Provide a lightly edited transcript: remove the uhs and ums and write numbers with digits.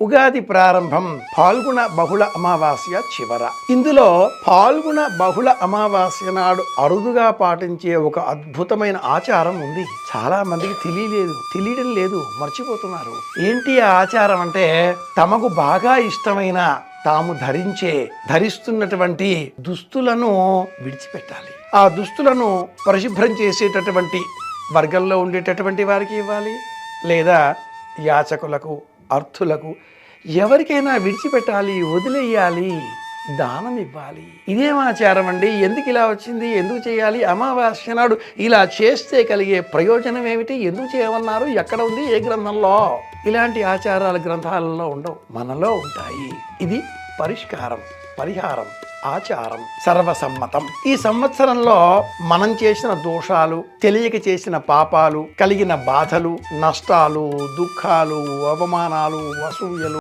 ఉగాది ప్రారంభం పాల్గొన బహుళ అమావాస్య చివర. ఇందులో పాల్గొన బహుళ అమావాస్య నాడు అరుదుగా పాటించే ఒక అద్భుతమైన ఆచారం ఉంది. చాలా మందికి తెలియడం లేదు, మర్చిపోతున్నారు. ఏంటి ఆ ఆచారం అంటే, తమకు బాగా ఇష్టమైన తాము ధరిస్తున్నటువంటి దుస్తులను విడిచిపెట్టాలి. ఆ దుస్తులను పరిశుభ్రం చేసేటటువంటి వర్గంలో ఉండేటటువంటి వారికి ఇవ్వాలి, లేదా యాచకులకు, అర్థులకు, ఎవరికైనా విడిచిపెట్టాలి, వదిలేయాలి, దానం ఇవ్వాలి. ఇదేం ఆచారం అండి? ఎందుకు ఇలా వచ్చింది? ఎందుకు చేయాలి? అమావాస్య నాడు ఇలా చేస్తే కలిగే ప్రయోజనం ఏమిటి? ఎందుకు చేయమన్నారు? ఎక్కడ ఉంది? ఏ గ్రంథంలో? ఇలాంటి ఆచారాలు గ్రంథాలలో ఉండవు, మనలో ఉంటాయి. ఇది పరిహారం, ఆచారం, సర్వసమ్మతం. ఈ సంవత్సరంలో మనం చేసిన దోషాలు, తెలియక చేసిన పాపాలు, కలిగిన బాధలు, నష్టాలు, దుఃఖాలు, అవమానాలు, అసూయలు,